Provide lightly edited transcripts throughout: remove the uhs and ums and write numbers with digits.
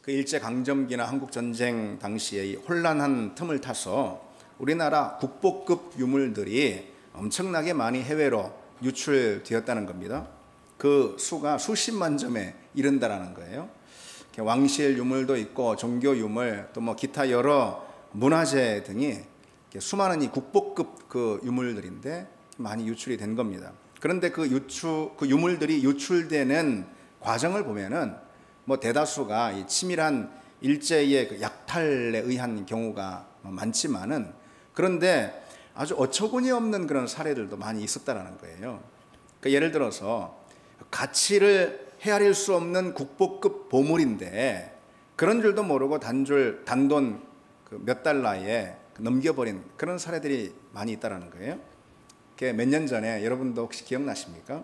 그 일제강점기나 한국전쟁 당시의 혼란한 틈을 타서 우리나라 국보급 유물들이 엄청나게 많이 해외로 유출되었다는 겁니다. 그 수가 수십만 점에 이른다라는 거예요. 왕실 유물도 있고 종교 유물, 또 뭐 기타 여러 문화재 등이 수많은 이 국보급 그 유물들인데 많이 유출이 된 겁니다. 그런데 그 유물들이 유출되는 과정을 보면은 뭐 대다수가 이 치밀한 일제의 그 약탈에 의한 경우가 많지만은, 그런데 아주 어처구니 없는 그런 사례들도 많이 있었다라는 거예요. 그러니까 예를 들어서 가치를 헤아릴 수 없는 국보급 보물인데 그런 줄도 모르고 단돈 몇 달러에 넘겨버린 그런 사례들이 많이 있다라는 거예요. 몇 년 전에 여러분도 혹시 기억나십니까?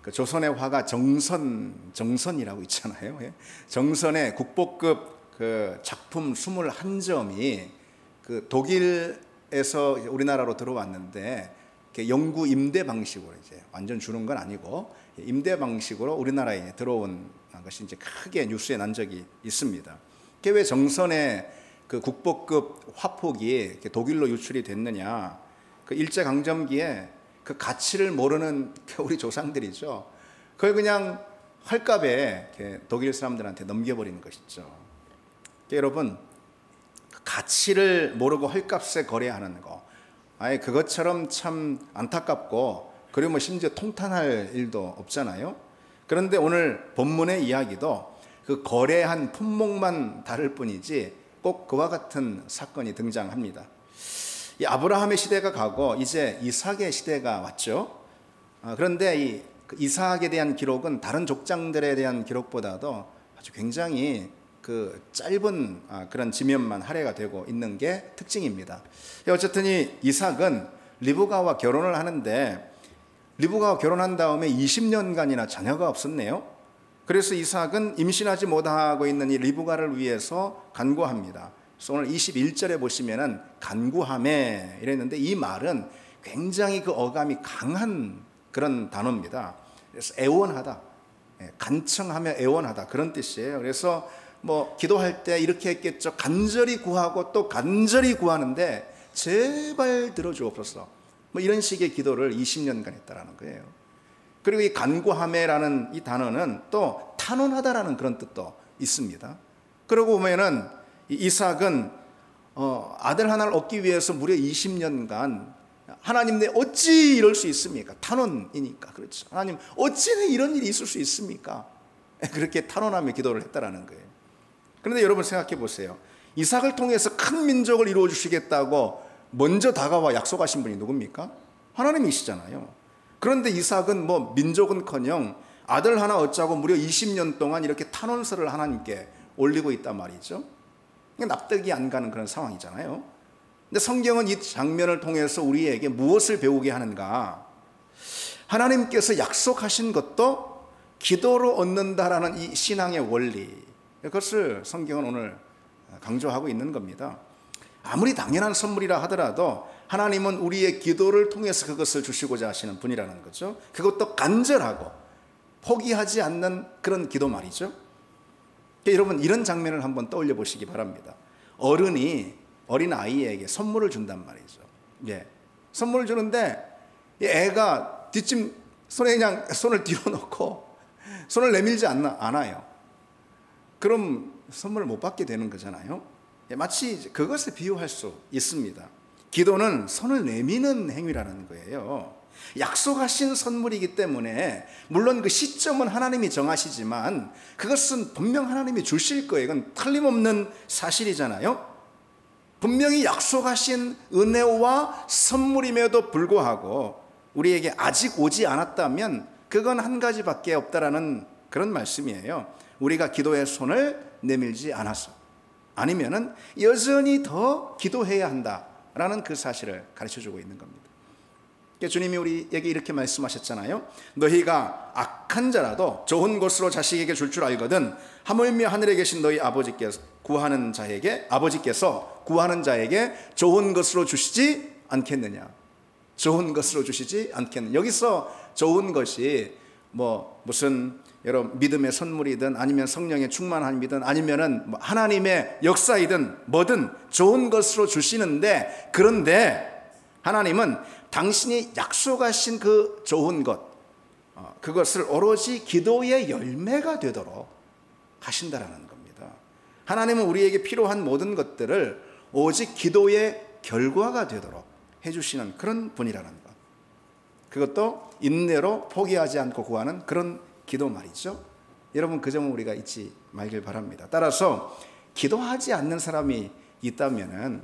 그 조선의 화가 정선이라고 있잖아요. 정선의 국보급 그 작품 21점이 그 독일에서 우리나라로 들어왔는데 영구 임대 방식으로 이제 완전 주는 건 아니고 임대 방식으로 우리나라에 들어온 것이 이제 크게 뉴스에 난 적이 있습니다. 그게 왜 정선의 그 국보급 화폭이 독일로 유출이 됐느냐? 그 일제강점기에 그 가치를 모르는 우리 조상들이죠. 그걸 그냥 헐값에 독일 사람들한테 넘겨버리는 것이죠. 여러분, 가치를 모르고 헐값에 거래하는 거, 아예 그것처럼 참 안타깝고, 그리고 뭐 심지어 통탄할 일도 없잖아요. 그런데 오늘 본문의 이야기도 그 거래한 품목만 다를 뿐이지 꼭 그와 같은 사건이 등장합니다. 이 아브라함의 시대가 가고 이제 이삭의 시대가 왔죠. 그런데 이 이삭에 대한 기록은 다른 족장들에 대한 기록보다도 아주 굉장히 그 짧은 그런 지면만 할애가 되고 있는 게 특징입니다. 어쨌든 이 이삭은 리브가와 결혼을 하는데 리브가와 결혼한 다음에 20년간이나 자녀가 없었네요. 그래서 이삭은 임신하지 못하고 있는 이 리브가를 위해서 간구합니다. 그래서 오늘 21절에 보시면은 간구하매 이랬는데 이 말은 굉장히 그 어감이 강한 그런 단어입니다. 그래서 애원하다, 간청하며 애원하다 그런 뜻이에요. 그래서 뭐 기도할 때 이렇게 했겠죠. 간절히 구하고 또 간절히 구하는데 제발 들어주옵소서, 뭐 이런 식의 기도를 20년간 했다라는 거예요. 그리고 이 간구하매라는 이 단어는 또 탄원하다라는 그런 뜻도 있습니다. 그러고 보면은 이삭은 아들 하나를 얻기 위해서 무려 20년간 하나님, 내 어찌 이럴 수 있습니까? 탄원이니까. 그렇죠. 하나님, 어찌 이런 일이 있을 수 있습니까? 그렇게 탄원하며 기도를 했다라는 거예요. 그런데 여러분 생각해 보세요. 이삭을 통해서 큰 민족을 이루어 주시겠다고 먼저 다가와 약속하신 분이 누굽니까? 하나님이시잖아요. 그런데 이삭은 뭐 민족은커녕 아들 하나 얻자고 무려 20년 동안 이렇게 탄원서를 하나님께 올리고 있단 말이죠. 납득이 안 가는 그런 상황이잖아요. 근데 성경은 이 장면을 통해서 우리에게 무엇을 배우게 하는가? 하나님께서 약속하신 것도 기도로 얻는다라는 이 신앙의 원리, 그것을 성경은 오늘 강조하고 있는 겁니다. 아무리 당연한 선물이라 하더라도 하나님은 우리의 기도를 통해서 그것을 주시고자 하시는 분이라는 거죠. 그것도 간절하고 포기하지 않는 그런 기도 말이죠. 여러분, 이런 장면을 한번 떠올려 보시기 바랍니다. 어른이 어린 아이에게 선물을 준단 말이죠. 선물을 주는데 애가 뒷짐 손에 그냥 손을 뒤로 놓고 손을 내밀지 않아요. 그럼 선물을 못 받게 되는 거잖아요. 마치 그것을 비유할 수 있습니다. 기도는 손을 내미는 행위라는 거예요. 약속하신 선물이기 때문에 물론 그 시점은 하나님이 정하시지만 그것은 분명 하나님이 주실 거예요. 이건 틀림없는 사실이잖아요. 분명히 약속하신 은혜와 선물임에도 불구하고 우리에게 아직 오지 않았다면 그건 한 가지밖에 없다라는 그런 말씀이에요. 우리가 기도의 손을 내밀지 않아서, 아니면은 여전히 더 기도해야 한다라는 그 사실을 가르쳐주고 있는 겁니다. 주님이 우리에게 이렇게 말씀하셨잖아요. 너희가 악한 자라도 좋은 것으로 자식에게 줄 알거든 하물며 하늘에 계신 너희 아버지께서 구하는 자에게 좋은 것으로 주시지 않겠느냐. 좋은 것으로 주시지 않겠느냐. 여기서 좋은 것이 뭐 무슨 여러분 믿음의 선물이든 아니면 성령의 충만함이든 아니면은 뭐 하나님의 역사이든 뭐든 좋은 것으로 주시는데, 그런데 하나님은 당신이 약속하신 그 좋은 것, 그것을 오로지 기도의 열매가 되도록 하신다라는 겁니다. 하나님은 우리에게 필요한 모든 것들을 오직 기도의 결과가 되도록 해주시는 그런 분이라는 것, 그것도 인내로 포기하지 않고 구하는 그런 기도 말이죠. 여러분 그 점은 우리가 잊지 말길 바랍니다. 따라서 기도하지 않는 사람이 있다면은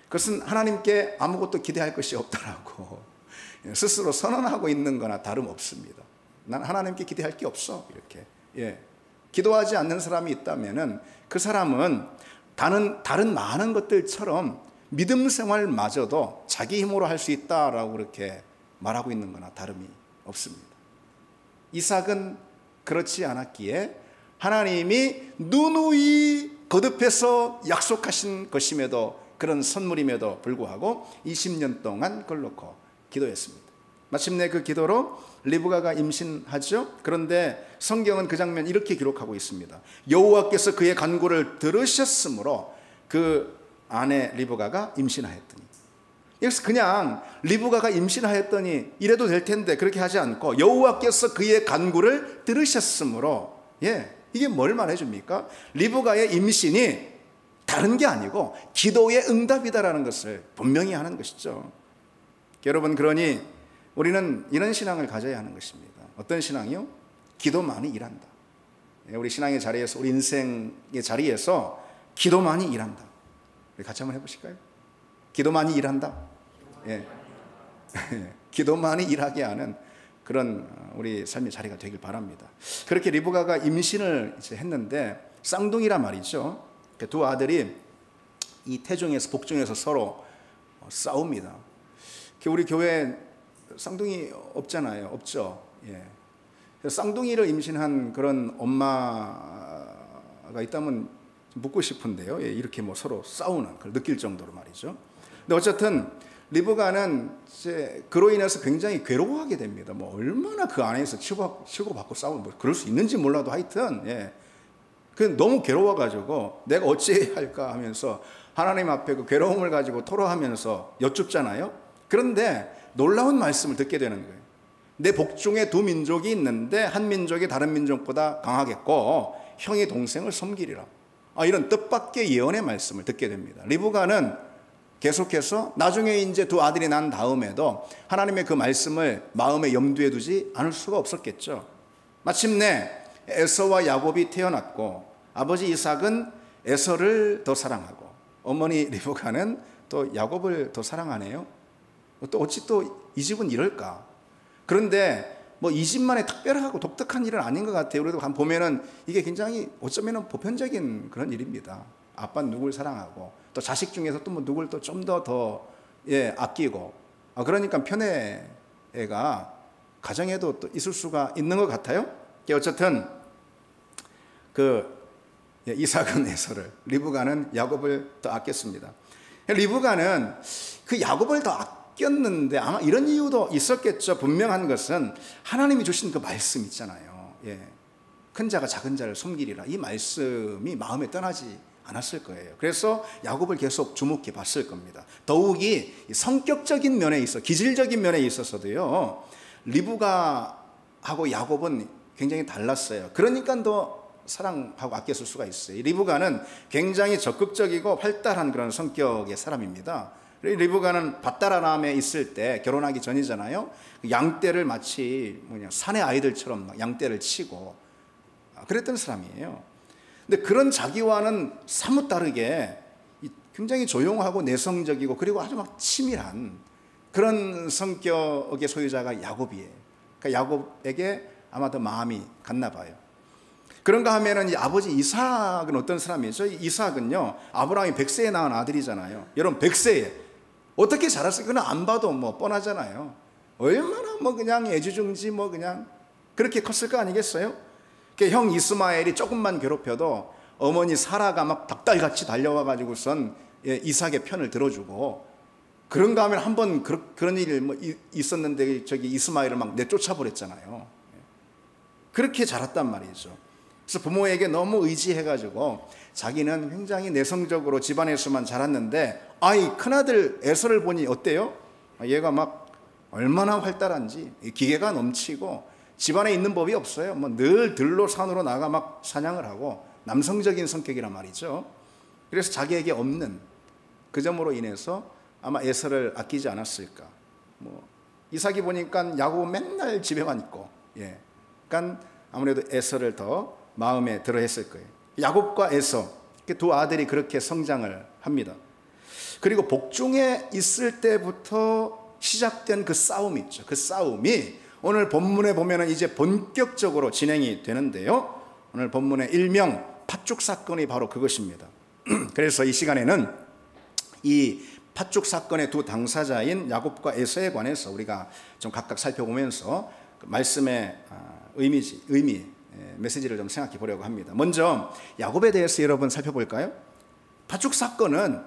그것은 하나님께 아무것도 기대할 것이 없다라고 스스로 선언하고 있는 거나 다름없습니다. 난 하나님께 기대할 게 없어, 이렇게. 기도하지 않는 사람이 있다면은 그 사람은 다른 많은 것들처럼 믿음 생활마저도 자기 힘으로 할 수 있다라고 그렇게 말하고 있는 거나 다름이 없습니다. 이삭은 그렇지 않았기에 하나님이 누누이 거듭해서 약속하신 것임에도, 그런 선물임에도 불구하고 20년 동안 그걸 놓고 기도했습니다. 마침내 그 기도로 리브가가 임신하죠. 그런데 성경은 그 장면 이렇게 기록하고 있습니다. 여호와께서 그의 간구를 들으셨으므로 그 아내 리브가가 임신하였더니. 여기서 그냥 리브가가 임신하였더니 이래도 될 텐데 그렇게 하지 않고 여호와께서 그의 간구를 들으셨으므로, 이게 뭘 말해줍니까? 리브가의 임신이 다른 게 아니고 기도의 응답이다라는 것을 분명히 하는 것이죠. 여러분, 그러니 우리는 이런 신앙을 가져야 하는 것입니다. 어떤 신앙이요? 기도만이 일한다. 우리 신앙의 자리에서, 우리 인생의 자리에서 기도만이 일한다. 우리 같이 한번 해보실까요? 기도만이 일한다. 기도만이 일하게 하는 그런 우리 삶의 자리가 되길 바랍니다. 그렇게 리브가가 임신을 이제 했는데 쌍둥이란 말이죠. 두 아들이 이 태중에서 복중에서 서로 싸웁니다. 우리 교회 쌍둥이 없잖아요. 없죠. 쌍둥이를 임신한 그런 엄마가 있다면 묻고 싶은데요. 이렇게 뭐 서로 싸우는 걸 느낄 정도로 말이죠. 근데 어쨌든 리브가는 이제 그로 인해서 굉장히 괴로워하게 됩니다. 뭐 얼마나 그 안에서 치고받고 싸우는, 뭐 그럴 수 있는지 몰라도 하여튼 그 너무 괴로워가지고 내가 어찌해야 할까 하면서 하나님 앞에 그 괴로움을 가지고 토로하면서 여쭙잖아요. 그런데 놀라운 말씀을 듣게 되는 거예요. 내 복중에 두 민족이 있는데 한 민족이 다른 민족보다 강하겠고 형이 동생을 섬기리라. 이런 뜻밖의 예언의 말씀을 듣게 됩니다. 리브가는 계속해서 나중에 이제 두 아들이 난 다음에도 하나님의 그 말씀을 마음에 염두에 두지 않을 수가 없었겠죠. 마침내 에서와 야곱이 태어났고 아버지 이삭은 에서를 더 사랑하고 어머니 리브가는 또 야곱을 더 사랑하네요. 또 어찌 또 이 집은 이럴까? 그런데 뭐 이 집만의 특별하고 독특한 일은 아닌 것 같아요. 그래도 보면은 이게 굉장히 어쩌면은 보편적인 그런 일입니다. 아빠는 누굴 사랑하고 또 자식 중에서 또 뭐 누굴 또 좀 더 아끼고, 그러니까 편애가 가정에도 또 있을 수가 있는 것 같아요. 어쨌든 이삭은 에서를, 리브가는 야곱을 더 아꼈습니다. 리브가는 그 야곱을 더 아꼈는데 아마 이런 이유도 있었겠죠. 분명한 것은 하나님이 주신 그 말씀 있잖아요. 큰 자가 작은 자를 섬기리라. 이 말씀이 마음에 떠나지 않았을 거예요. 그래서 야곱을 계속 주목해 봤을 겁니다. 더욱이 성격적인 면에 있어, 기질적인 면에 있어서도요, 리브가하고 야곱은 굉장히 달랐어요. 그러니까 더 사랑하고 아꼈을 수가 있어요. 리브가는 굉장히 적극적이고 활달한 그런 성격의 사람입니다. 리브가는 밧다라람에 있을 때, 결혼하기 전이잖아요. 양떼를 마치 산의 아이들처럼 막 양떼를 치고 그랬던 사람이에요. 근데 그런 자기와는 사뭇 다르게 굉장히 조용하고 내성적이고 그리고 아주 막 치밀한 그런 성격의 소유자가 야곱이에요. 그러니까 야곱에게 아마 더 마음이 갔나 봐요. 그런가 하면은 이 아버지 이삭은 어떤 사람이죠? 이삭은요, 아브라함이 100세에 낳은 아들이잖아요. 여러분 100세에 어떻게 자랐을까? 그건 안 봐도 뭐 뻔하잖아요. 얼마나 뭐 그냥 애지중지 뭐 그냥 그렇게 컸을 거 아니겠어요? 형 이스마엘이 조금만 괴롭혀도 어머니 사라가 막 닭달같이 달려와가지고선 이삭의 편을 들어주고, 그런가 하면 한번 그런 일이 뭐 있었는데 저기 이스마엘을 막 내쫓아 버렸잖아요. 그렇게 자랐단 말이죠. 그래서 부모에게 너무 의지해가지고 자기는 굉장히 내성적으로 집안에서만 자랐는데 아이 큰아들 에서를 보니 어때요? 얘가 막 얼마나 활달한지 기계가 넘치고 집안에 있는 법이 없어요. 뭐 늘 들로 산으로 나가 막 사냥을 하고 남성적인 성격이란 말이죠. 그래서 자기에게 없는 그 점으로 인해서 아마 에서를 아끼지 않았을까. 뭐 이삭이 보니까 야곱 맨날 집에만 있고, 그러니까 아무래도 에서를 더 마음에 들어했을 거예요. 야곱과 에서 두 아들이 그렇게 성장을 합니다. 그리고 복중에 있을 때부터 시작된 그 싸움이 있죠. 그 싸움이 오늘 본문에 보면은 이제 본격적으로 진행이 되는데요. 오늘 본문의 일명 팥죽 사건이 바로 그것입니다. 그래서 이 시간에는 이 팥죽 사건의 두 당사자인 야곱과 에서에 관해서 우리가 좀 각각 살펴보면서 그 말씀의 의미, 메시지를 좀 생각해 보려고 합니다. 먼저 야곱에 대해서 여러분 살펴볼까요? 팥죽 사건은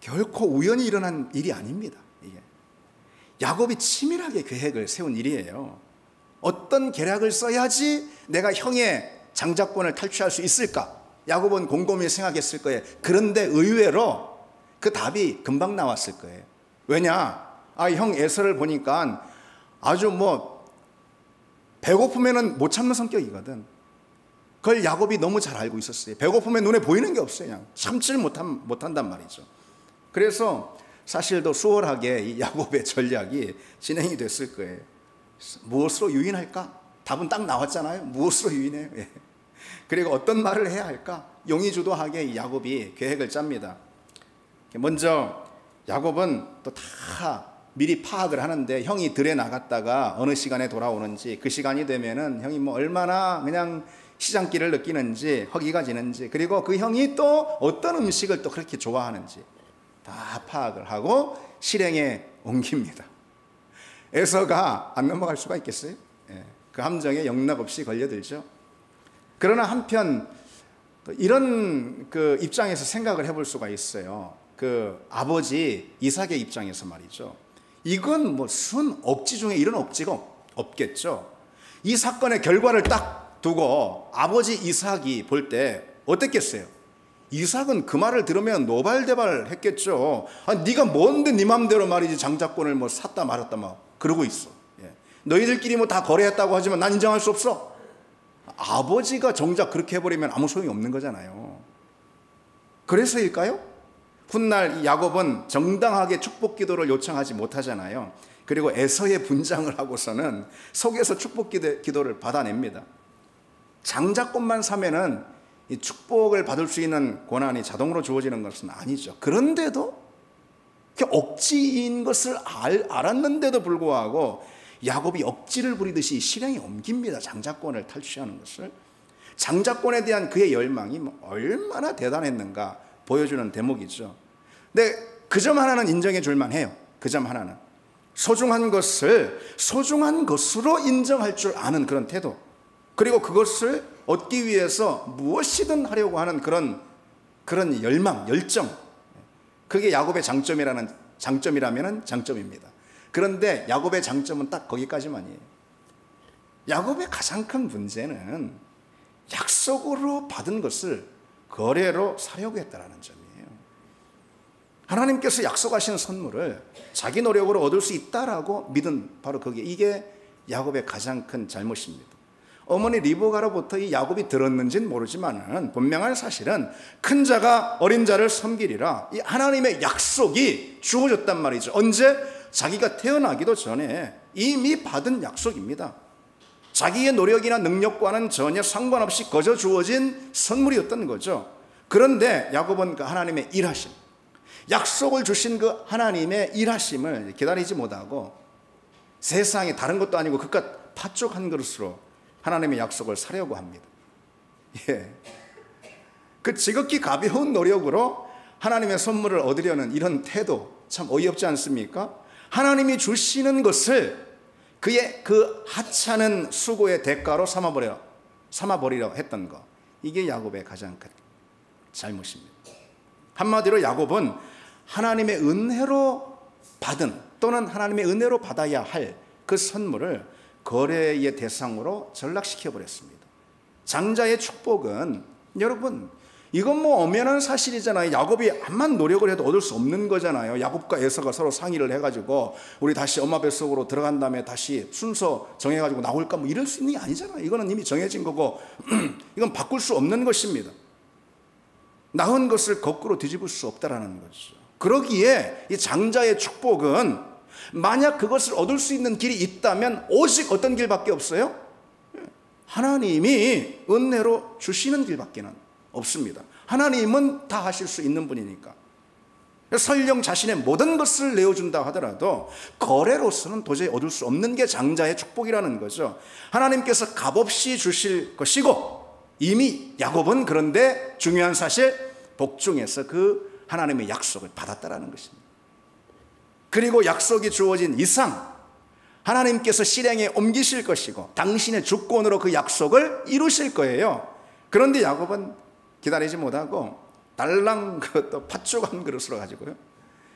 결코 우연히 일어난 일이 아닙니다. 이게 야곱이 치밀하게 계획을 세운 일이에요. 어떤 계략을 써야지 내가 형의 장자권을 탈취할 수 있을까? 야곱은 곰곰이 생각했을 거예요. 그런데 의외로 그 답이 금방 나왔을 거예요. 왜냐? 형 에서를 보니까 아주 배고프면은 못 참는 성격이거든. 그걸 야곱이 너무 잘 알고 있었어요. 배고프면 눈에 보이는 게 없어요. 그냥 참지를 못한단 말이죠. 그래서 사실 더 수월하게 이 야곱의 전략이 진행이 됐을 거예요. 무엇으로 유인할까? 답은 딱 나왔잖아요. 무엇으로 유인해요? 그리고 어떤 말을 해야 할까? 용의주도하게 이 야곱이 계획을 짭니다. 먼저 야곱은 또 다 미리 파악을 하는데 형이 들에 나갔다가 어느 시간에 돌아오는지, 그 시간이 되면은 형이 얼마나 그냥 시장기를 느끼는지, 허기가 지는지, 그리고 그 형이 또 어떤 음식을 또 그렇게 좋아하는지 다 파악을 하고 실행에 옮깁니다. 에서가 안 넘어갈 수가 있겠어요? 그 함정에 영락없이 걸려들죠. 그러나 한편 이런 그 입장에서 생각을 해볼 수가 있어요. 그 아버지 이삭의 입장에서 말이죠. 이건 순 억지 중에 이런 억지가 없겠죠. 이 사건의 결과를 딱 두고 아버지 이삭이 볼 때 어땠겠어요? 이삭은 그 말을 들으면 노발대발 했겠죠. 네가 뭔데 네 맘대로 말이지 장자권을 샀다 말았다 그러고 있어. 너희들끼리 다 거래했다고 하지만 난 인정할 수 없어. 아버지가 정작 그렇게 해버리면 아무 소용이 없는 거잖아요. 그래서일까요? 훗날 야곱은 정당하게 축복 기도를 요청하지 못하잖아요. 그리고 에서의 분장을 하고서는 속에서 축복 기도를 받아냅니다. 장자권만 사면은 이 축복을 받을 수 있는 권한이 자동으로 주어지는 것은 아니죠. 그런데도 억지인 것을 알았는데도 불구하고 야곱이 억지를 부리듯이 실행에 옮깁니다. 장자권을 탈취하는 것을. 장자권에 대한 그의 열망이 얼마나 대단했는가 보여주는 대목이죠. 근데 그 점 하나는 인정해 줄만 해요. 그 점 하나는 소중한 것을 소중한 것으로 인정할 줄 아는 그런 태도, 그리고 그것을 얻기 위해서 무엇이든 하려고 하는 그런 열망, 열정, 그게 야곱의 장점이라면 장점입니다. 그런데 야곱의 장점은 딱 거기까지만이에요. 야곱의 가장 큰 문제는 약속으로 받은 것을 거래로 사려고 했다는 점이에요. 하나님께서 약속하신 선물을 자기 노력으로 얻을 수 있다라고 믿은 바로 이게 야곱의 가장 큰 잘못입니다. 어머니 리브가로부터 이 야곱이 들었는지는 모르지만 분명한 사실은 큰 자가 어린 자를 섬기리라, 이 하나님의 약속이 주어졌단 말이죠. 언제? 자기가 태어나기도 전에 이미 받은 약속입니다. 자기의 노력이나 능력과는 전혀 상관없이 거저 주어진 선물이었던 거죠. 그런데 야곱은 그 하나님의 일하심, 약속을 주신 그 하나님의 일하심을 기다리지 못하고 세상에 다른 것도 아니고 그깟 팥죽 한 그릇으로 하나님의 약속을 사려고 합니다. 그 지극히 가벼운 노력으로 하나님의 선물을 얻으려는 이런 태도 참 어이없지 않습니까? 하나님이 주시는 것을 그의 그 하찮은 수고의 대가로 삼아버리려 했던 것, 이게 야곱의 가장 큰 잘못입니다. 한마디로 야곱은 하나님의 은혜로 받은 또는 하나님의 은혜로 받아야 할 그 선물을 거래의 대상으로 전락시켜 버렸습니다. 장자의 축복은 여러분 이건 뭐 엄연한 사실이잖아요. 야곱이 암만 노력을 해도 얻을 수 없는 거잖아요. 야곱과 에서가 서로 상의를 해가지고 우리 다시 엄마 뱃속으로 들어간 다음에 다시 순서 정해가지고 나올까 뭐 이럴 수 있는 게 아니잖아요. 이거는 이미 정해진 거고 이건 바꿀 수 없는 것입니다. 낳은 것을 거꾸로 뒤집을 수 없다라는 거죠. 그러기에 이 장자의 축복은 만약 그것을 얻을 수 있는 길이 있다면 오직 어떤 길밖에 없어요? 하나님이 은혜로 주시는 길밖에는 없습니다. 하나님은 다 하실 수 있는 분이니까. 설령 자신의 모든 것을 내어준다 하더라도 거래로서는 도저히 얻을 수 없는 게 장자의 축복이라는 거죠. 하나님께서 값없이 주실 것이고 이미 야곱은 그런데 중요한 사실 복중에서 그 하나님의 약속을 받았다라는 것입니다. 그리고 약속이 주어진 이상 하나님께서 실행에 옮기실 것이고 당신의 주권으로 그 약속을 이루실 거예요. 그런데 야곱은 기다리지 못하고 달랑 그것도 팥죽 한 그릇으로 가지고요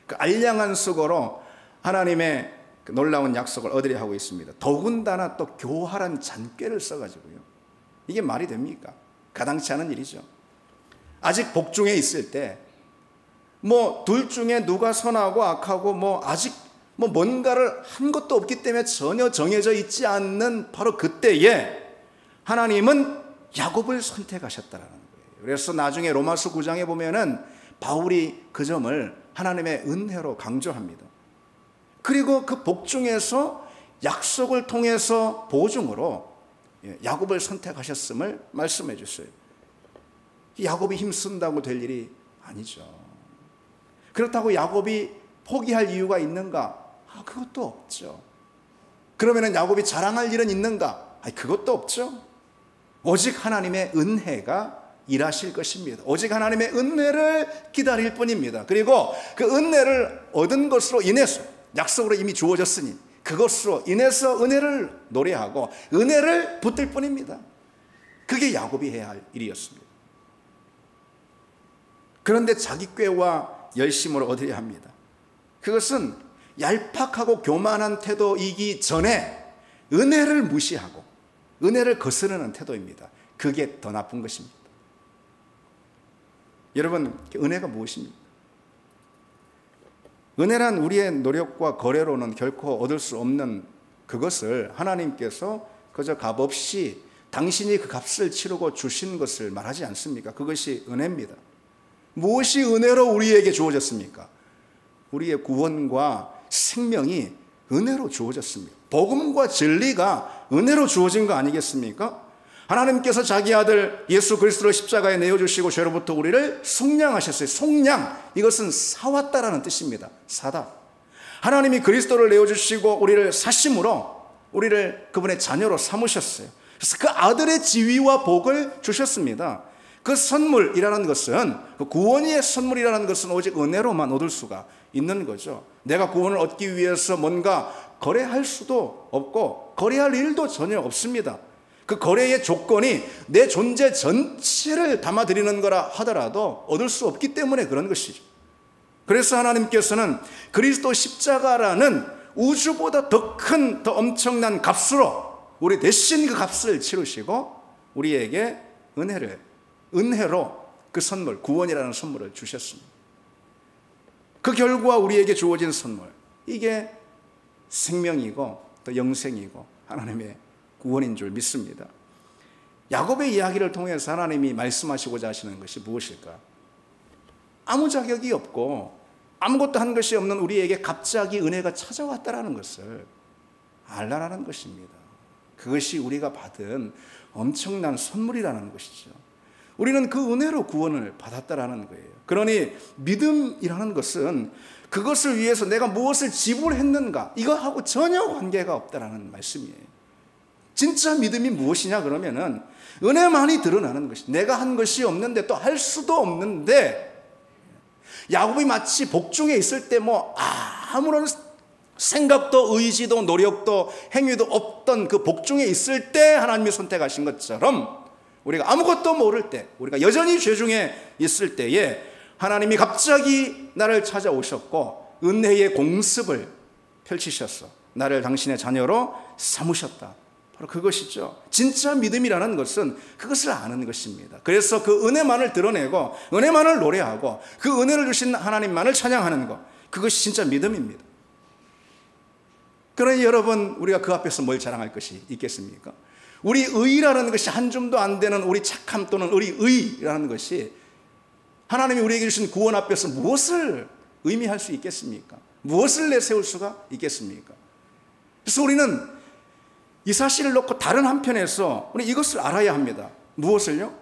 그 알량한 수고로 하나님의 그 놀라운 약속을 얻으려 하고 있습니다. 더군다나 또 교활한 잔꾀를 써가지고요 이게 말이 됩니까? 가당치 않은 일이죠. 아직 복중에 있을 때 뭐 둘 중에 누가 선하고 악하고 뭐 아직 뭐 뭔가를 한 것도 없기 때문에 전혀 정해져 있지 않는 바로 그때에 하나님은 야곱을 선택하셨다라는 거예요. 그래서 나중에 로마서 9장에 보면은 바울이 그 점을 하나님의 은혜로 강조합니다. 그리고 그 복중에서 약속을 통해서 보증으로 야곱을 선택하셨음을 말씀해 주세요. 야곱이 힘쓴다고 될 일이 아니죠. 그렇다고 야곱이 포기할 이유가 있는가? 그것도 없죠. 그러면은 야곱이 자랑할 일은 있는가? 그것도 없죠. 오직 하나님의 은혜가 일하실 것입니다. 오직 하나님의 은혜를 기다릴 뿐입니다. 그리고 그 은혜를 얻은 것으로 인해서 약속으로 이미 주어졌으니 그것으로 인해서 은혜를 노래하고 은혜를 붙들 뿐입니다. 그게 야곱이 해야 할 일이었습니다. 그런데 자기 꾀와 열심으로 얻어야 합니다. 그것은 얄팍하고 교만한 태도이기 전에 은혜를 무시하고 은혜를 거스르는 태도입니다. 그게 더 나쁜 것입니다. 여러분, 은혜가 무엇입니까? 은혜란 우리의 노력과 거래로는 결코 얻을 수 없는 그것을 하나님께서 그저 값없이 당신이 그 값을 치르고 주신 것을 말하지 않습니까? 그것이 은혜입니다. 무엇이 은혜로 우리에게 주어졌습니까? 우리의 구원과 생명이 은혜로 주어졌습니다. 복음과 진리가 은혜로 주어진 거 아니겠습니까? 하나님께서 자기 아들 예수 그리스도를 십자가에 내어주시고 죄로부터 우리를 속량하셨어요. 속량, 이것은 사왔다라는 뜻입니다. 사다. 하나님이 그리스도를 내어주시고 우리를 사심으로 우리를 그분의 자녀로 삼으셨어요. 그래서 그 아들의 지위와 복을 주셨습니다. 그 선물이라는 것은, 그 구원의 선물이라는 것은 오직 은혜로만 얻을 수가 있는 거죠. 내가 구원을 얻기 위해서 뭔가 거래할 수도 없고 거래할 일도 전혀 없습니다. 그 거래의 조건이 내 존재 전체를 담아드리는 거라 하더라도 얻을 수 없기 때문에 그런 것이죠. 그래서 하나님께서는 그리스도 십자가라는 우주보다 더 큰, 더 엄청난 값으로 우리 대신 그 값을 치르시고 우리에게 은혜로 그 선물, 구원이라는 선물을 주셨습니다. 그 결과 우리에게 주어진 선물, 이게 생명이고 또 영생이고 하나님의 구원인 줄 믿습니다. 야곱의 이야기를 통해서 하나님이 말씀하시고자 하시는 것이 무엇일까? 아무 자격이 없고 아무것도 한 것이 없는 우리에게 갑자기 은혜가 찾아왔다라는 것을 알라라는 것입니다. 그것이 우리가 받은 엄청난 선물이라는 것이죠. 우리는 그 은혜로 구원을 받았다라는 거예요. 그러니 믿음이라는 것은 그것을 위해서 내가 무엇을 지불했는가, 이거하고 전혀 관계가 없다라는 말씀이에요. 진짜 믿음이 무엇이냐 그러면은 은혜만이 드러나는 것이, 내가 한 것이 없는데 또 할 수도 없는데, 야곱이 마치 복중에 있을 때 뭐 아무런 생각도 의지도 노력도 행위도 없던 그 복중에 있을 때 하나님이 선택하신 것처럼 우리가 아무것도 모를 때, 우리가 여전히 죄 중에 있을 때에 하나님이 갑자기 나를 찾아오셨고 은혜의 공습을 펼치셔서 나를 당신의 자녀로 삼으셨다. 바로 그것이죠. 진짜 믿음이라는 것은 그것을 아는 것입니다. 그래서 그 은혜만을 드러내고 은혜만을 노래하고 그 은혜를 주신 하나님만을 찬양하는 것, 그것이 진짜 믿음입니다. 그러니 여러분, 우리가 그 앞에서 뭘 자랑할 것이 있겠습니까? 우리 의라는 것이 한 줌도 안 되는 우리 착함 또는 우리 의라는 것이 하나님이 우리에게 주신 구원 앞에서 무엇을 의미할 수 있겠습니까? 무엇을 내세울 수가 있겠습니까? 그래서 우리는 이 사실을 놓고 다른 한편에서 우리 이것을 알아야 합니다. 무엇을요?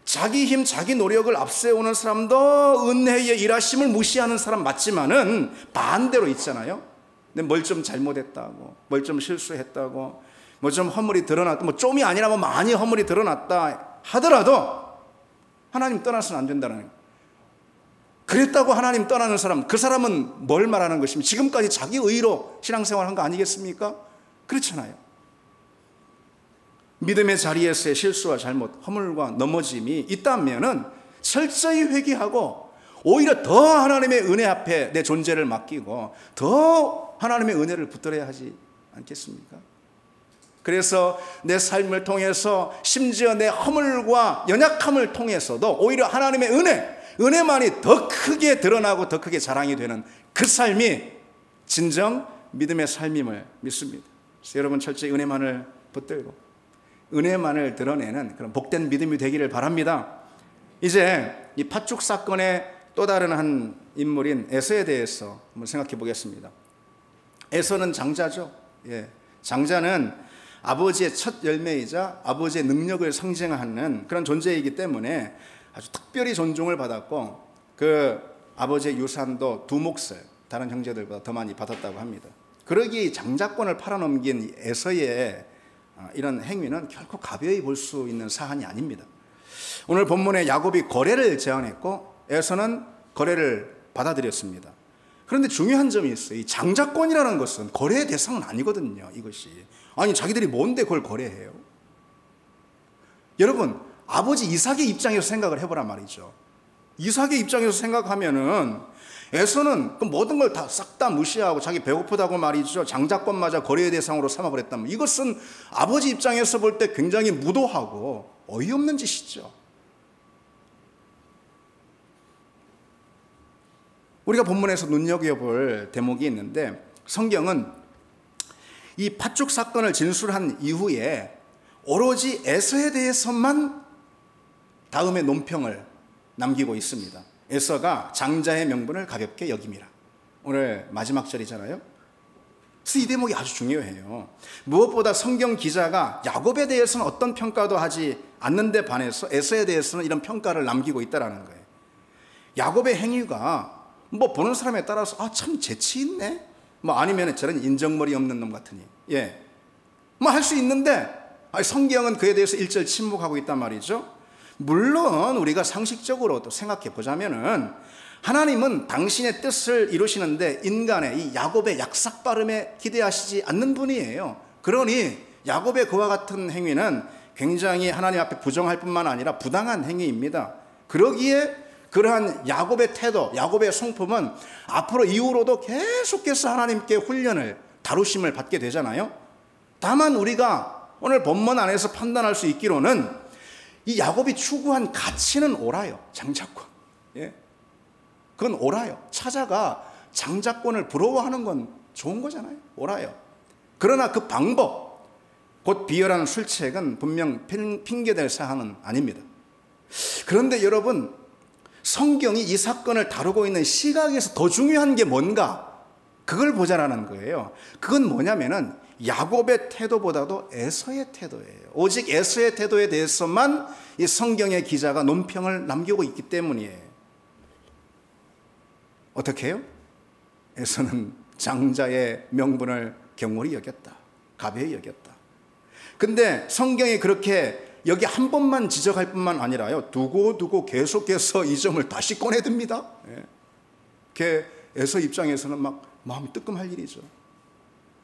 자기 힘, 자기 노력을 앞세우는 사람도 은혜의 일하심을 무시하는 사람 맞지만은 반대로 있잖아요. 근데 뭘 좀 잘못했다고, 뭘 좀 실수했다고, 뭐 좀 허물이 드러났다, 뭐 좀이 아니라 뭐 많이 허물이 드러났다 하더라도 하나님 떠나서는 안 된다는 거예요. 그랬다고 하나님 떠나는 사람, 그 사람은 뭘 말하는 것입니까? 지금까지 자기 의로 신앙생활한 거 아니겠습니까? 그렇잖아요. 믿음의 자리에서의 실수와 잘못, 허물과 넘어짐이 있다면은 철저히 회개하고 오히려 더 하나님의 은혜 앞에 내 존재를 맡기고 더 하나님의 은혜를 붙들어야 하지 않겠습니까? 그래서 내 삶을 통해서 심지어 내 허물과 연약함을 통해서도 오히려 하나님의 은혜만이 더 크게 드러나고 더 크게 자랑이 되는 그 삶이 진정 믿음의 삶임을 믿습니다. 그래서 여러분 철저히 은혜만을 붙들고 은혜만을 드러내는 그런 복된 믿음이 되기를 바랍니다. 이제 이 팥죽 사건의 또 다른 한 인물인 에서에 대해서 한번 생각해 보겠습니다. 에서는 장자죠. 장자는 아버지의 첫 열매이자 아버지의 능력을 상징하는 그런 존재이기 때문에 아주 특별히 존중을 받았고 그 아버지의 유산도 두 몫을 다른 형제들보다 더 많이 받았다고 합니다. 그러기에 장자권을 팔아넘긴 에서의 이런 행위는 결코 가벼이 볼 수 있는 사안이 아닙니다. 오늘 본문에 야곱이 거래를 제안했고 에서는 거래를 받아들였습니다. 그런데 중요한 점이 있어요. 이 장자권이라는 것은 거래의 대상은 아니거든요. 이것이 아니 자기들이 뭔데 그걸 거래해요? 여러분, 아버지 이삭의 입장에서 생각을 해보란 말이죠. 이삭의 입장에서 생각하면은 에서는 그 모든 걸 다 싹 다 무시하고 자기 배고프다고 말이죠. 장자권마저 거래의 대상으로 삼아버렸다면 이것은 아버지 입장에서 볼 때 굉장히 무도하고 어이없는 짓이죠. 우리가 본문에서 눈여겨볼 대목이 있는데 성경은 이 팥죽 사건을 진술한 이후에 오로지 에서에 대해서만 다음에 논평을 남기고 있습니다. 에서가 장자의 명분을 가볍게 여김이라. 오늘 마지막 절이잖아요. 그래서 이 대목이 아주 중요해요. 무엇보다 성경 기자가 야곱에 대해서는 어떤 평가도 하지 않는데 반해서 에서에 대해서는 이런 평가를 남기고 있다는 거예요. 야곱의 행위가 뭐 보는 사람에 따라서 참 재치 있네, 뭐 아니면 저런 인정머리 없는 놈 같으니, 뭐 할 수 있는데 성경은 그에 대해서 일절 침묵하고 있단 말이죠. 물론 우리가 상식적으로 또 생각해 보자면은 하나님은 당신의 뜻을 이루시는데 인간의 이 야곱의 약삭빠름에 기대하시지 않는 분이에요. 그러니 야곱의 그와 같은 행위는 굉장히 하나님 앞에 부정할 뿐만 아니라 부당한 행위입니다. 그러기에 그러한 야곱의 태도, 야곱의 성품은 앞으로 이후로도 계속해서 하나님께 훈련을, 다루심을 받게 되잖아요. 다만 우리가 오늘 본문 안에서 판단할 수 있기로는 이 야곱이 추구한 가치는 옳아요. 장자권. 그건 옳아요. 차자가 장자권을 부러워하는 건 좋은 거잖아요. 옳아요. 그러나 그 방법, 곧 비열한 술책은 분명 핑계될 사안은 아닙니다. 그런데 여러분, 성경이 이 사건을 다루고 있는 시각에서 더 중요한 게 뭔가, 그걸 보자라는 거예요. 그건 뭐냐면은 야곱의 태도보다도 에서의 태도예요. 오직 에서의 태도에 대해서만 이 성경의 기자가 논평을 남기고 있기 때문이에요. 어떻게 해요? 에서는 장자의 명분을 경홀히 여겼다, 가벼이 여겼다. 근데 성경이 그렇게 여기 한 번만 지적할 뿐만 아니라요, 두고 계속해서 이 점을 다시 꺼내듭니다. 에서 입장에서는 막 마음이 뜨끔할 일이죠.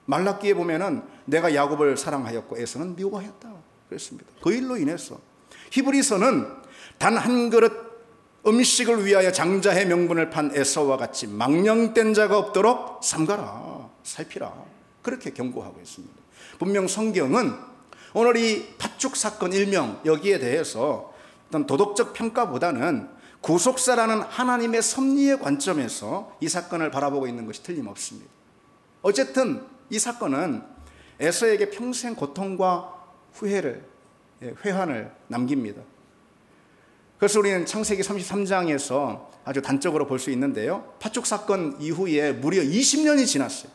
말라기에 보면은 내가 야곱을 사랑하였고 에서는 미워하였다 그랬습니다. 그 일로 인해서 히브리서는 단 한 그릇 음식을 위하여 장자의 명분을 판 에서와 같이 망령된 자가 없도록 삼가라, 살피라, 그렇게 경고하고 있습니다. 분명 성경은 오늘 이 팥죽 사건 일명 여기에 대해서 어떤 도덕적 평가보다는 구속사라는 하나님의 섭리의 관점에서 이 사건을 바라보고 있는 것이 틀림없습니다. 어쨌든 이 사건은 에서에게 평생 고통과 회한을 남깁니다. 그래서 우리는 창세기 33장에서 아주 단적으로 볼 수 있는데요, 팥죽 사건 이후에 무려 20년이 지났어요.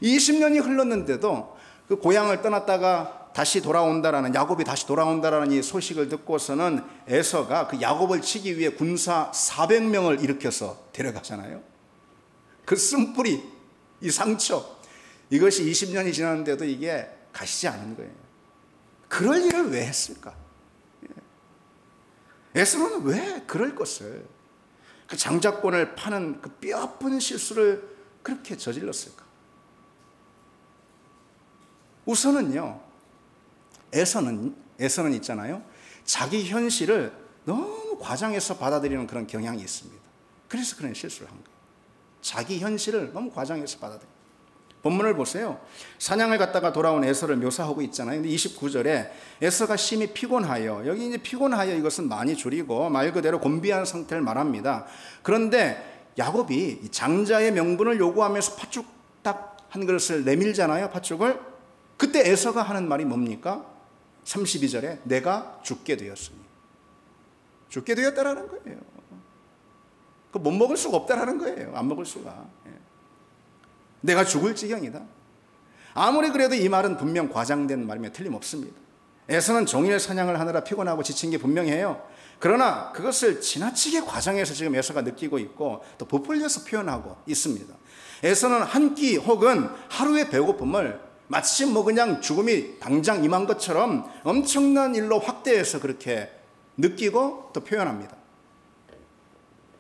20년이 흘렀는데도 그 고향을 떠났다가 다시 돌아온다라는, 야곱이 다시 돌아온다라는 이 소식을 듣고서는 에서가 그 야곱을 치기 위해 군사 400명을 일으켜서 데려가잖아요. 그 쓴뿌리, 이 상처, 이것이 20년이 지났는데도 이게 가시지 않은 거예요. 그럴 일을 왜 했을까? 에서는 왜 그럴 것을, 그 장자권을 파는 그 뼈아픈 실수를 그렇게 저질렀을까? 우선은요, 에서는 있잖아요, 자기 현실을 너무 과장해서 받아들이는 그런 경향이 있습니다. 그래서 그런 실수를 한 거예요. 자기 현실을 너무 과장해서 받아들여요. 본문을 보세요. 사냥을 갔다가 돌아온 에서를 묘사하고 있잖아요. 근데 29절에 에서가 심히 피곤하여, 여기 이제 피곤하여 이것은 많이 줄이고 말 그대로 곤비한 상태를 말합니다. 그런데 야곱이 장자의 명분을 요구하면서 팥죽 딱 한 그릇을 내밀잖아요, 팥죽을. 그때 에서가 하는 말이 뭡니까? 32절에 내가 죽게 되었으니. 죽게 되었다라는 거예요. 그 못 먹을 수가 없다라는 거예요. 안 먹을 수가. 내가 죽을 지경이다. 아무리 그래도 이 말은 분명 과장된 말이며 틀림없습니다. 에서는 종일 사냥을 하느라 피곤하고 지친 게 분명해요. 그러나 그것을 지나치게 과장해서 지금 에서가 느끼고 있고 또 부풀려서 표현하고 있습니다. 에서는 한 끼 혹은 하루의 배고픔을 마치 뭐 그냥 죽음이 당장 임한 것처럼 엄청난 일로 확대해서 그렇게 느끼고 또 표현합니다.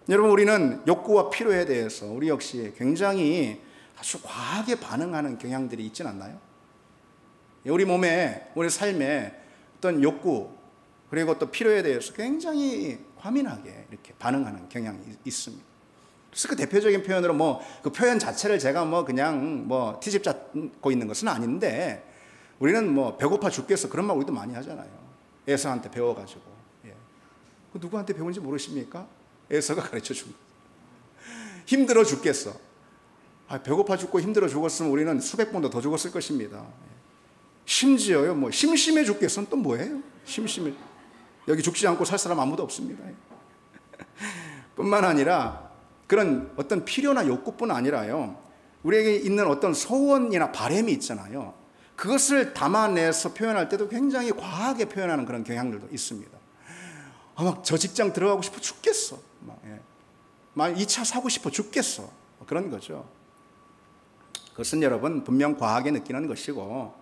여러분, 우리는 욕구와 필요에 대해서 우리 역시 굉장히 아주 과하게 반응하는 경향들이 있진 않나요? 우리 몸에, 우리 삶에 어떤 욕구 그리고 또 필요에 대해서 굉장히 과민하게 이렇게 반응하는 경향이 있습니다. 그래서 그 대표적인 표현으로 그 표현 자체를 제가 그냥 트집 잡고 있는 것은 아닌데, 우리는 배고파 죽겠어 그런 말 우리도 많이 하잖아요. 에서한테 배워가지고. 그 누구한테 배운지 모르십니까? 에서가 가르쳐 준 거예요. 힘들어 죽겠어. 배고파 죽고 힘들어 죽었으면 우리는 수백 번도 더 죽었을 것입니다. 심지어요, 심심해 죽겠어는 또 뭐예요? 심심해. 여기 죽지 않고 살 사람 아무도 없습니다. 뿐만 아니라 그런 어떤 필요나 욕구뿐 아니라요, 우리에게 있는 어떤 소원이나 바람이 있잖아요. 그것을 담아내서 표현할 때도 굉장히 과하게 표현하는 그런 경향들도 있습니다. 저 직장 들어가고 싶어 죽겠어. 막 2차 사고 싶어 죽겠어. 그런 거죠. 그것은 여러분 분명 과하게 느끼는 것이고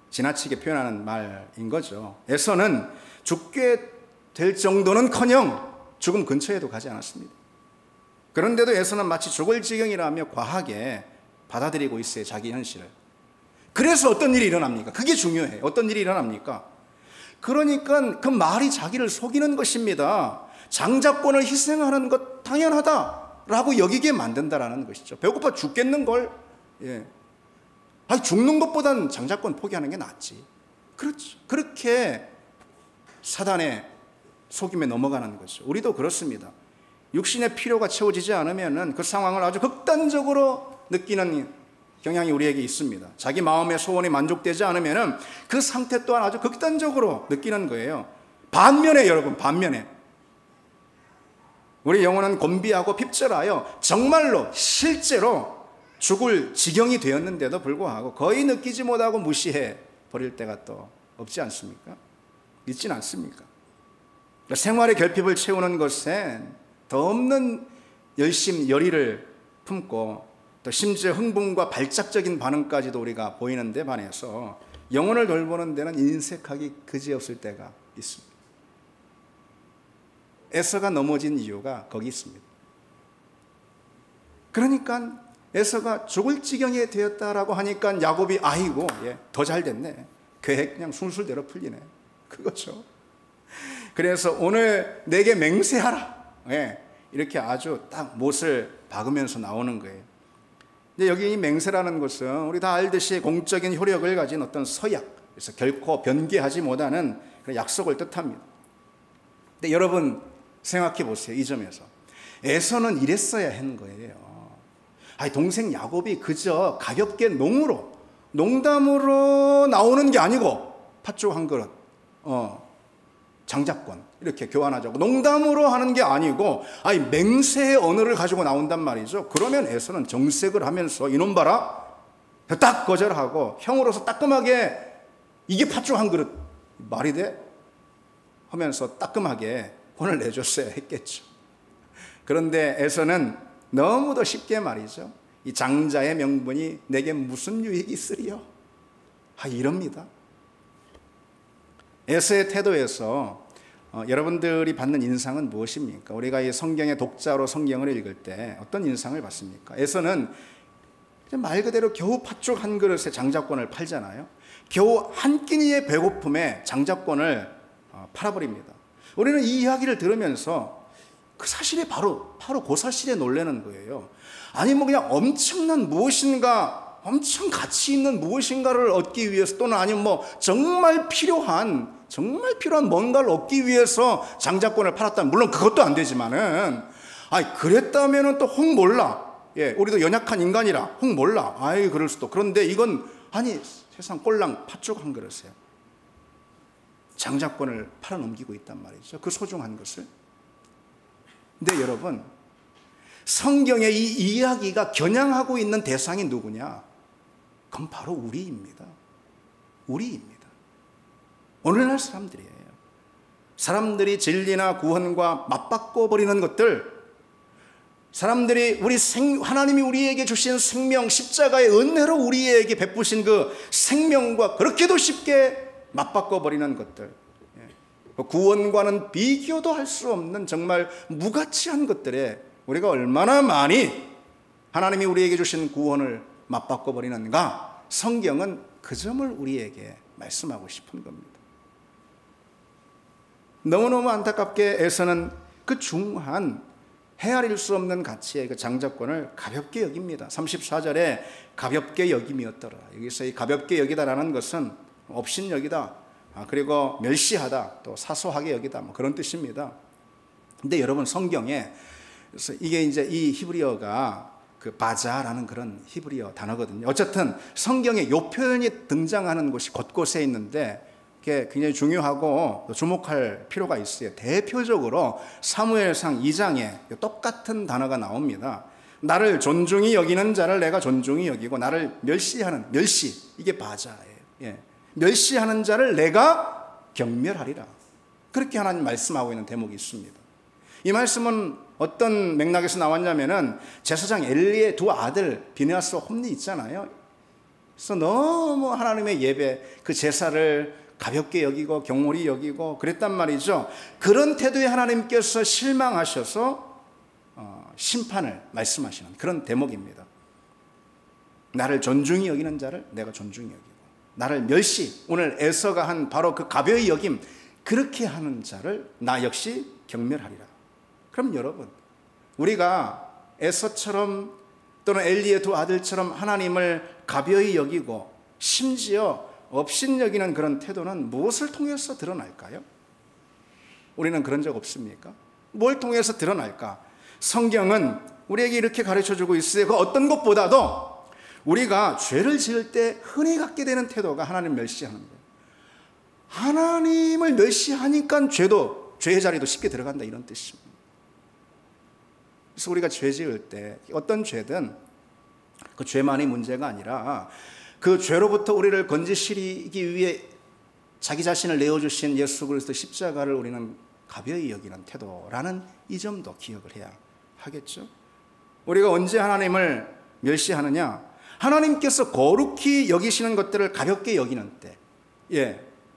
지나치게 표현하는 말인 거죠. 에서는 죽게 될 정도는커녕 죽음 근처에도 가지 않았습니다. 그런데도 에서는 마치 죽을 지경이라며 과하게 받아들이고 있어요, 자기 현실을. 그래서 어떤 일이 일어납니까? 그게 중요해요. 어떤 일이 일어납니까? 그러니까 그 말이 자기를 속이는 것입니다. 장자권을 희생하는 것 당연하다라고 여기게 만든다라는 것이죠. 배고파 죽겠는 걸, 죽는 것보단 장자권 포기하는 게 낫지. 그렇죠. 그렇게 사단의 속임에 넘어가는 거죠. 우리도 그렇습니다. 육신의 필요가 채워지지 않으면 그 상황을 아주 극단적으로 느끼는 경향이 우리에게 있습니다. 자기 마음의 소원이 만족되지 않으면 그 상태 또한 아주 극단적으로 느끼는 거예요. 반면에 여러분, 반면에 우리 영혼은 곤비하고 핍절하여 정말로 실제로 죽을 지경이 되었는데도 불구하고 거의 느끼지 못하고 무시해 버릴 때가 또 없지 않습니까? 있진 않습니까? 생활의 결핍을 채우는 것엔 더 없는 열심, 열의를 품고 또 심지어 흥분과 발작적인 반응까지도 우리가 보이는 데 반해서 영혼을 돌보는 데는 인색하기 그지없을 때가 있습니다. 에서가 넘어진 이유가 거기 있습니다. 그러니까 에서가 죽을 지경이 되었다라고 하니까 야곱이 아이고 더 잘 됐네. 계획 그냥 순술대로 풀리네. 그거죠. 그래서 오늘 내게 맹세하라. 이렇게 아주 딱 못을 박으면서 나오는 거예요. 근데 여기 이 맹세라는 것은 우리 다 알듯이 공적인 효력을 가진 어떤 서약, 그래서 결코 변개하지 못하는 그런 약속을 뜻합니다. 근데 여러분 생각해 보세요. 이 점에서 에서는 이랬어야 하는 거예요. 아니, 동생 야곱이 그저 가볍게 농담으로 나오는 게 아니고 팥죽 한 그릇, 장자권 이렇게 교환하자고 농담으로 하는 게 아니고, 아니 맹세의 언어를 가지고 나온단 말이죠. 그러면 에서는 정색을 하면서 이놈 봐라, 딱 거절하고 형으로서 따끔하게 이게 팥죽 한 그릇 말이 돼? 하면서 따끔하게 혼을 내줬어야 했겠죠. 그런데 에서는 너무도 쉽게 말이죠. 이 장자의 명분이 내게 무슨 유익이 있으리요? 이럽니다. 에서의 태도에서 여러분들이 받는 인상은 무엇입니까? 우리가 이 성경의 독자로 성경을 읽을 때 어떤 인상을 받습니까? 에서는 말 그대로 겨우 팥죽 한 그릇에 장자권을 팔잖아요. 겨우 한 끼니의 배고픔에 장자권을 팔아버립니다. 우리는 이 이야기를 들으면서 그 사실이 바로 그 사실에 놀라는 거예요. 아니 그냥 엄청난 무엇인가, 엄청 가치 있는 무엇인가를 얻기 위해서, 또는 아니면 정말 필요한 뭔가를 얻기 위해서 장자권을 팔았다면, 물론 그것도 안 되지만은, 그랬다면은 또 혹 몰라. 예, 우리도 연약한 인간이라 혹 몰라. 그럴 수도. 그런데 이건 세상 꼴랑 팥죽 한 그릇에 장자권을 팔아넘기고 있단 말이죠. 그 소중한 것을. 근데 여러분, 성경의 이 이야기가 겨냥하고 있는 대상이 누구냐? 그건 바로 우리입니다. 오늘날 사람들이에요. 사람들이 진리나 구원과 맞바꿔 버리는 것들, 사람들이 하나님이 우리에게 주신 생명, 십자가의 은혜로 우리에게 베푸신 그 생명과 그렇게도 쉽게 맞바꿔 버리는 것들, 구원과는 비교도 할 수 없는 정말 무가치한 것들에 우리가 얼마나 많이 하나님이 우리에게 주신 구원을 맞바꿔 버리는가? 성경은 그 점을 우리에게 말씀하고 싶은 겁니다. 너무너무 안타깝게 에서는 그 중한 헤아릴 수 없는 가치의 그 장자권을 가볍게 여깁니다. 34절에 가볍게 여김이었더라. 여기서 이 가볍게 여기다라는 것은 업신여기다, 그리고 멸시하다, 또 사소하게 여기다, 그런 뜻입니다. 근데 여러분, 성경에 그래서 이게 이제 이 히브리어가 그 바자라는 그런 히브리어 단어거든요. 어쨌든 성경에 요 표현이 등장하는 곳이 곳곳에 있는데 그게 굉장히 중요하고 주목할 필요가 있어요. 대표적으로 사무엘상 2장에 똑같은 단어가 나옵니다. 나를 존중히 여기는 자를 내가 존중히 여기고 나를 멸시하는, 이게 바자예요. 예. 멸시하는 자를 내가 경멸하리라. 그렇게 하나님 말씀하고 있는 대목이 있습니다. 이 말씀은 어떤 맥락에서 나왔냐면은 제사장 엘리의 두 아들 비느하스와 홈리 있잖아요. 그래서 너무 하나님의 예배, 그 제사를 가볍게 여기고 경홀히 여기고 그랬단 말이죠. 그런 태도에 하나님께서 실망하셔서 심판을 말씀하시는 그런 대목입니다. 나를 존중히 여기는 자를 내가 존중히 여기고 나를 멸시, 오늘 에서가 한 바로 그 가벼이 여김, 그렇게 하는 자를 나 역시 경멸하리라. 그럼 여러분, 우리가 에서처럼 또는 엘리의 두 아들처럼 하나님을 가벼이 여기고 심지어 업신여기는 그런 태도는 무엇을 통해서 드러날까요? 우리는 그런 적 없습니까? 뭘 통해서 드러날까? 성경은 우리에게 이렇게 가르쳐주고 있어요. 그 어떤 것보다도 우리가 죄를 지을 때 흔히 갖게 되는 태도가 하나님 멸시하는 거예요. 하나님을 멸시하니까 죄의 자리도 쉽게 들어간다, 이런 뜻입니다. 그래서 우리가 죄 지을 때 어떤 죄든 그 죄만이 문제가 아니라 그 죄로부터 우리를 건지시기 위해 자기 자신을 내어주신 예수 그리스도 십자가를 우리는 가벼이 여기는 태도라는 이 점도 기억을 해야 하겠죠. 우리가 언제 하나님을 멸시하느냐? 하나님께서 거룩히 여기시는 것들을 가볍게 여기는 때,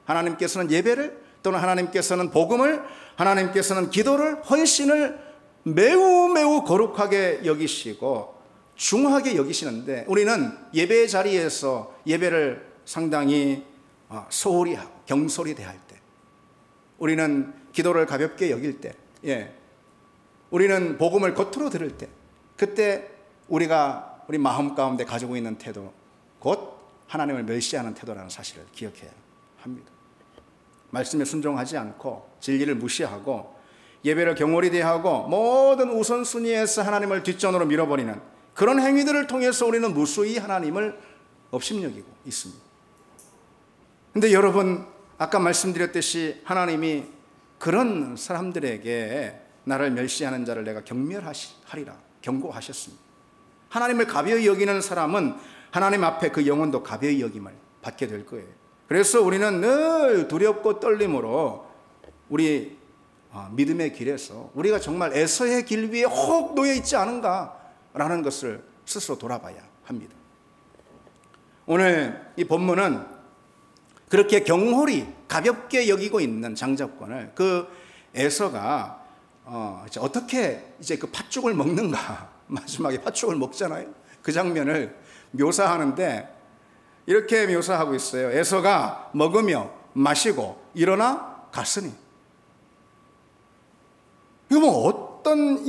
하나님께서는 예배를, 또는 하나님께서는 복음을, 하나님께서는 기도를, 헌신을 매우 거룩하게 여기시고 중하게 여기시는데, 우리는 예배의 자리에서 예배를 상당히 소홀히 하고 경솔히 대할 때, 우리는 기도를 가볍게 여길 때, 우리는 복음을 겉으로 들을 때, 그때 우리 마음 가운데 가지고 있는 태도, 곧 하나님을 멸시하는 태도라는 사실을 기억해야 합니다. 말씀에 순종하지 않고 진리를 무시하고 예배를 경홀히 대하고 모든 우선순위에서 하나님을 뒷전으로 밀어버리는 그런 행위들을 통해서 우리는 무수히 하나님을 업신여기고 있습니다. 그런데 여러분, 아까 말씀드렸듯이 하나님이 그런 사람들에게 나를 멸시하는 자를 내가 경멸하리라 경고하셨습니다. 하나님을 가벼이 여기는 사람은 하나님 앞에 그 영혼도 가벼이 여김을 받게 될 거예요. 그래서 우리는 늘 두렵고 떨림으로 우리 믿음의 길에서 우리가 정말 에서의 길 위에 혹 놓여 있지 않은가라는 것을 스스로 돌아봐야 합니다. 오늘 이 본문은 그렇게 경홀히 가볍게 여기고 있는 장자권을 그 에서가 어떻게 이제 그 팥죽을 먹는가, 마지막에 팥죽을 먹잖아요. 그 장면을 묘사하는데 이렇게 묘사하고 있어요. 에서가 먹으며 마시고 일어나 갔으니. 이거 뭐 어떤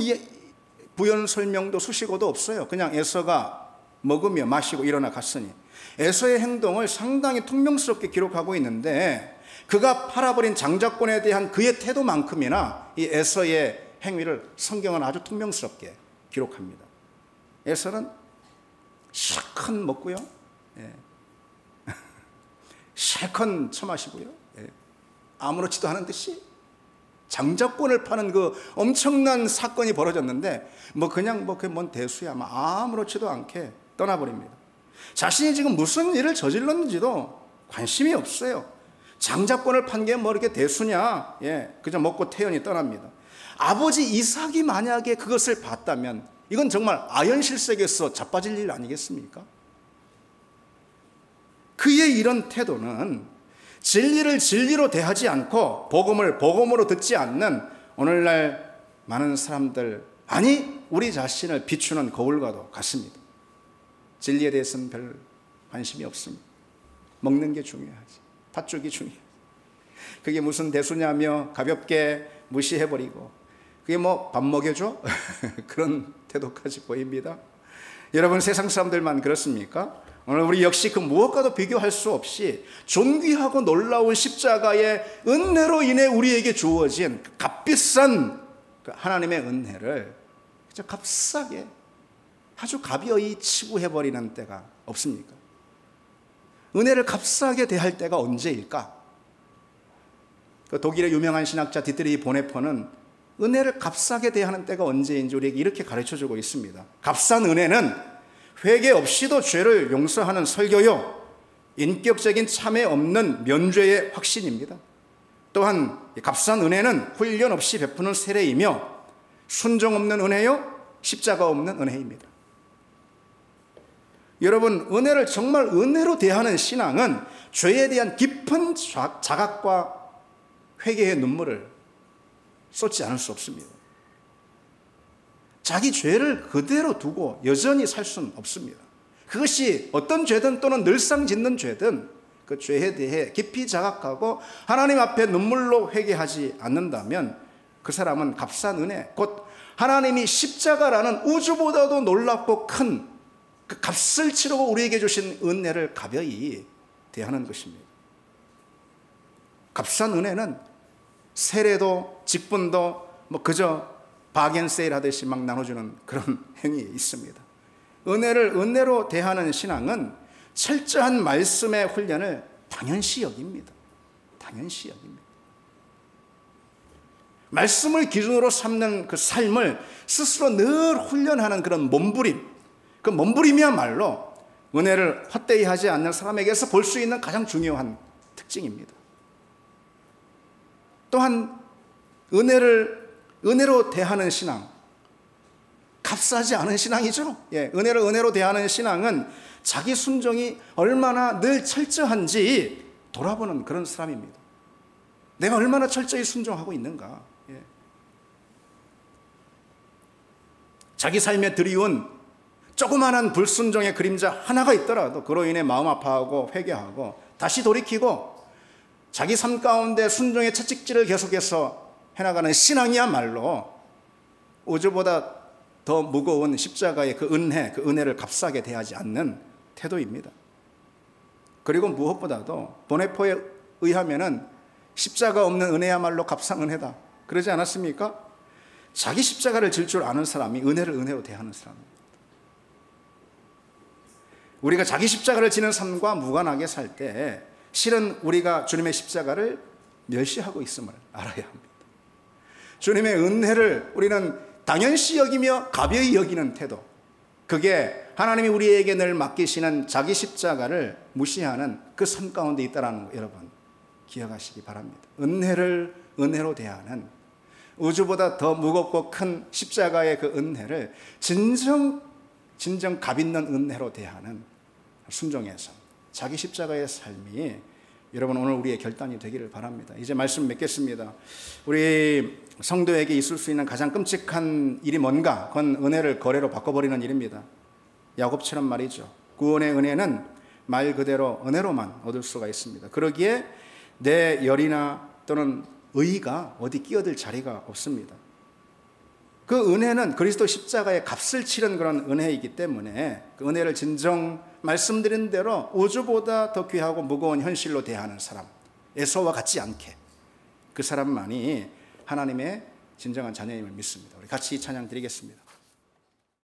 부연 설명도 수식어도 없어요. 그냥 에서가 먹으며 마시고 일어나 갔으니. 에서의 행동을 상당히 퉁명스럽게 기록하고 있는데 그가 팔아버린 장자권에 대한 그의 태도만큼이나 이 에서의 행위를 성경은 아주 퉁명스럽게 기록합니다. 에서는 실컷 먹고요, 실컷 처마시고요, 아무렇지도 않은 듯이 장자권을 파는 그 엄청난 사건이 벌어졌는데 그냥 그게 뭔 대수야, 아무렇지도 않게 떠나버립니다. 자신이 지금 무슨 일을 저질렀는지도 관심이 없어요. 장자권을 판 게 뭐 이렇게 대수냐, 그저 먹고 태연히 떠납니다. 아버지 이삭이 만약에 그것을 봤다면 이건 정말 아연실색에서 자빠질 일 아니겠습니까? 그의 이런 태도는 진리를 진리로 대하지 않고 복음을 복음으로 듣지 않는 오늘날 많은 사람들, 아니 우리 자신을 비추는 거울과도 같습니다. 진리에 대해서는 별 관심이 없습니다. 먹는 게 중요하지, 팥죽이 중요하지. 그게 무슨 대수냐며 가볍게 무시해버리고 그게 뭐 밥 먹여줘? 그런 태도까지 보입니다. 여러분, 세상 사람들만 그렇습니까? 오늘 우리 역시 그 무엇과도 비교할 수 없이 존귀하고 놀라운 십자가의 은혜로 인해 우리에게 주어진 값비싼 하나님의 은혜를 그저 값싸게 아주 가벼이 치부해버리는 때가 없습니까? 은혜를 값싸게 대할 때가 언제일까? 그 독일의 유명한 신학자 디트리히 보네퍼는 은혜를 값싸게 대하는 때가 언제인지 우리에게 이렇게 가르쳐주고 있습니다. 값싼 은혜는 회개 없이도 죄를 용서하는 설교요, 인격적인 참회 없는 면죄의 확신입니다. 또한 값싼 은혜는 훈련 없이 베푸는 세례이며 순종 없는 은혜요, 십자가 없는 은혜입니다. 여러분, 은혜를 정말 은혜로 대하는 신앙은 죄에 대한 깊은 자각과 회개의 눈물을 쏟지 않을 수 없습니다. 자기 죄를 그대로 두고 여전히 살 수는 없습니다. 그것이 어떤 죄든 또는 늘상 짓는 죄든 그 죄에 대해 깊이 자각하고 하나님 앞에 눈물로 회개하지 않는다면 그 사람은 값싼 은혜, 곧 하나님이 십자가라는 우주보다도 놀랍고 큰 그 값을 치르고 우리에게 주신 은혜를 가벼이 대하는 것입니다. 값싼 은혜는 세례도 직분도 그저 바겐세일 하듯이 막 나눠주는 그런 행위에 있습니다. 은혜를 은혜로 대하는 신앙은 철저한 말씀의 훈련을 당연시 여깁니다. 당연시 여깁니다. 말씀을 기준으로 삼는 그 삶을 스스로 늘 훈련하는 그런 몸부림, 그 몸부림이야말로 은혜를 헛되이 하지 않는 사람에게서 볼 수 있는 가장 중요한 특징입니다. 또한 은혜로 대하는 신앙, 값싸지 않은 신앙이죠. 은혜를 은혜로 대하는 신앙은 자기 순종이 얼마나 늘 철저한지 돌아보는 그런 사람입니다. 내가 얼마나 철저히 순종하고 있는가. 자기 삶에 드리운 조그마한 불순종의 그림자 하나가 있더라도 그로 인해 마음 아파하고 회개하고 다시 돌이키고 자기 삶 가운데 순종의 채찍질을 계속해서 해나가는 신앙이야말로 우주보다 더 무거운 십자가의 그 은혜를 값싸게 대하지 않는 태도입니다. 그리고 무엇보다도 보네포의 의하면은 십자가 없는 은혜야말로 값상은혜다. 그러지 않았습니까? 자기 십자가를 질 줄 아는 사람이 은혜를 은혜로 대하는 사람입니다. 우리가 자기 십자가를 지는 삶과 무관하게 살 때 실은 우리가 주님의 십자가를 멸시하고 있음을 알아야 합니다. 주님의 은혜를 우리는 당연시 여기며 가벼이 여기는 태도, 그게 하나님이 우리에게 늘 맡기시는 자기 십자가를 무시하는 그 삶 가운데 있다는 거 여러분 기억하시기 바랍니다. 은혜를 은혜로 대하는, 우주보다 더 무겁고 큰 십자가의 그 은혜를 진정 값 있는 은혜로 대하는 순종의 삶, 자기 십자가의 삶이 여러분 오늘 우리의 결단이 되기를 바랍니다. 이제 말씀 맺겠습니다. 우리 성도에게 있을 수 있는 가장 끔찍한 일이 뭔가? 그건 은혜를 거래로 바꿔버리는 일입니다. 야곱처럼 말이죠. 구원의 은혜는 말 그대로 은혜로만 얻을 수가 있습니다. 그러기에 내 열이나 또는 의의가 어디 끼어들 자리가 없습니다. 그 은혜는 그리스도 십자가의 값을 치른 그런 은혜이기 때문에 그 은혜를 진정 말씀드린 대로 우주보다 더 귀하고 무거운 현실로 대하는 사람, 에서와 같지 않게, 그 사람만이 하나님의 진정한 자녀임을 믿습니다. 우리 같이 찬양 드리겠습니다.